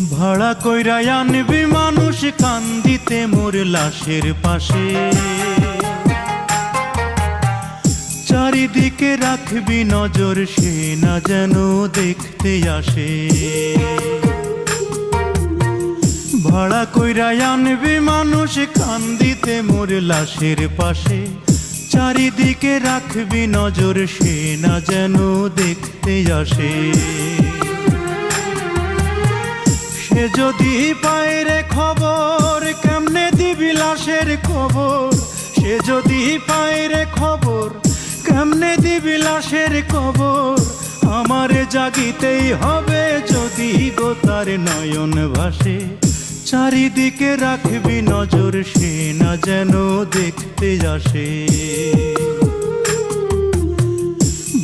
ভাড়া কইরা আনবি মানুষ কান্দিতে মোর লাশের পাশে, চারিদিকে রাখবি নজর সে না যেন দেখতে আসে। ভাড়া কইরা আনবি মানুষ কান্দিতে মোর লাশের পাশে, চারিদিকে রাখবি নজর সে না যেন দেখতে আসে। সে যদি পায় রে খবর কেমনে দিবি লাশের খবর, সে যদি পায় রে খবর কেমনে দিবি লাশের খবর। আমারে জাগিতেই হবে যদি গো তার নয়ন ভাসে, চারিদিকে রাখবি নজর সে না যেন দেখতে আসে।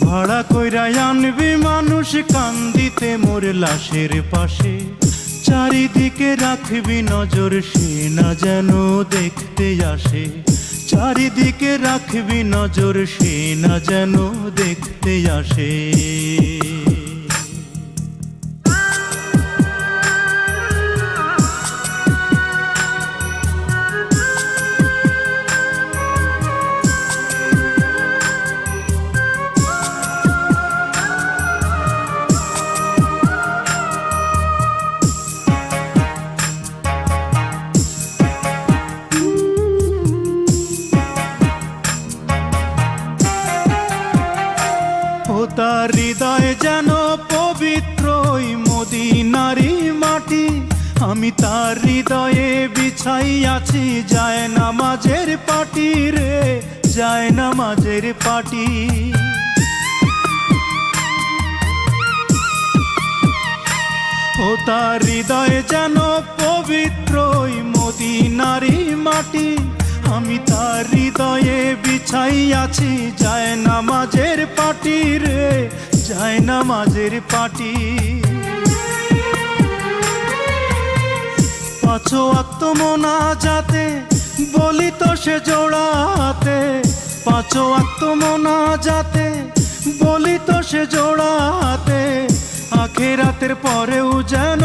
ভাড়া কইরা আনবি মানুষ কান্দিতে মোর লাশের পাশে, চারিদিকে রাখবি নজর সে না যেন দেখতে আসে। চারিদিকে রাখবি নজর সে না যেন দেখতে আসে। তার হৃদয় যেন পবিত্র ওই মদিনারি মাটি, আমি তার হৃদয়ে বিছাই আছি যায় নামাজের পাটি রে, যায় নামাজের পাটি। ও তার হৃদয় যেন পবিত্র ওই মদিনারি মাটি, আমি তার হৃদয়ে বিছাই আছি যায় নামাজের পাটি রে, যায় নামাজের পাটি। পাঁচ ওয়াক্ত মোনাজাতে বলি তো সে জোড়াতে, পাঁচ ওয়াক্ত মোনাজাতে বলি তো সে জোড়াতে। আখিরাতের পরেও যেন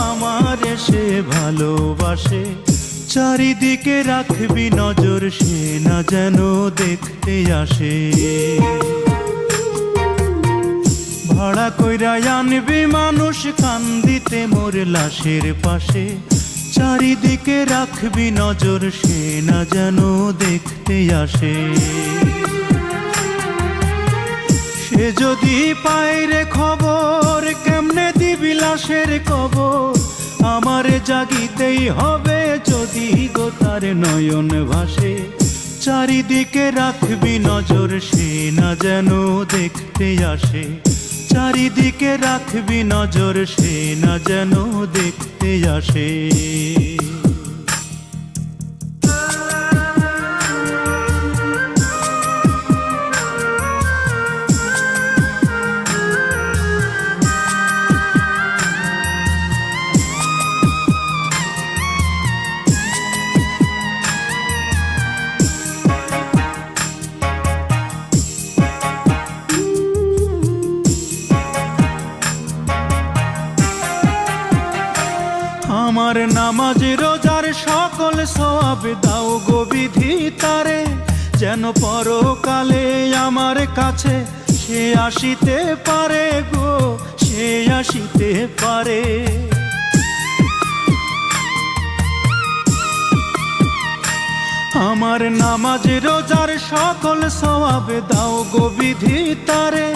আমার সে ভালোবাসে, চারিদিকে রাখবি নজর সে না যেন দেখতে আসে। ভাড়া কইরা আনবি মানুষ কান্দিতে মোর লাশের পাশে, চারিদিকে রাখবি নজর সে না যেন দেখতে আসে। সে যদি পায় রে খবর কেমনে দিবি লাশের খবর, আমারে জাগিতেই হবে যদি গো তার নয়ন ভাসে। চারিদিকে রাখবি নজর সে না যেন দেখতে আসে, চারিদিকে রাখবি নজর সে না যেন দেখতে আসে। আমার নামাজ রোজার সকল সওয়াব দাও গো বিধি তারে, যেন পরকালে আমার কাছে সে আসিতে পারে গো, সে আসিতে পারে। আমার নামাজ রোজার সকল সওয়াব দাও গো বিধি তারে,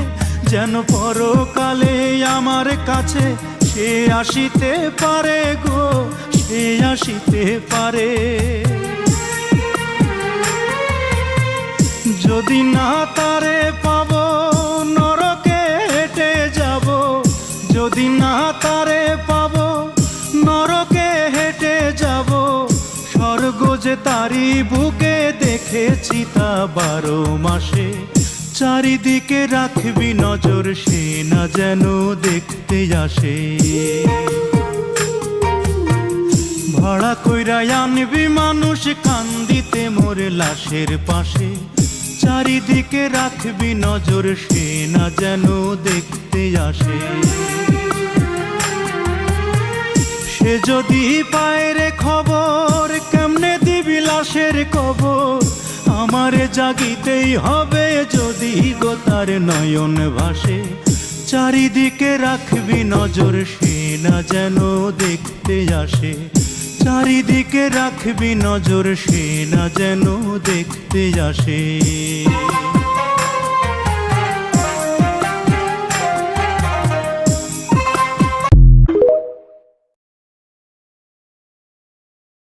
যেন পরকালে আমার কাছে সে আসিতে পারে গো, সে আসিতে পারে। যদি না তারে পাবো নরকে হেঁটে যাব, যদি না তারে পাবো নরকে হেঁটে যাব। স্বর্গ যে তারি বুকে দেখেছি তা 12 মাসে, চারিদিকে রাখবি নজর সে না যেন দেখতে আসে। ভাড়া কইরা আনবি মানুষ কান্দিতে মোর লাশের পাশে, চারিদিকে রাখবি নজর সে না যেন দেখতে আসে। সে যদি পায় রে খবর কেমনে দিবি লাশের কবর, আমারে জাগিতেই হবে যদি গো তার নয়ন ভাসে। চারিদিকে রাখবি নজর সে না যেন দেখতে আসে, চারিদিকে রাখবি নজর সে না যেন দেখতে আসে।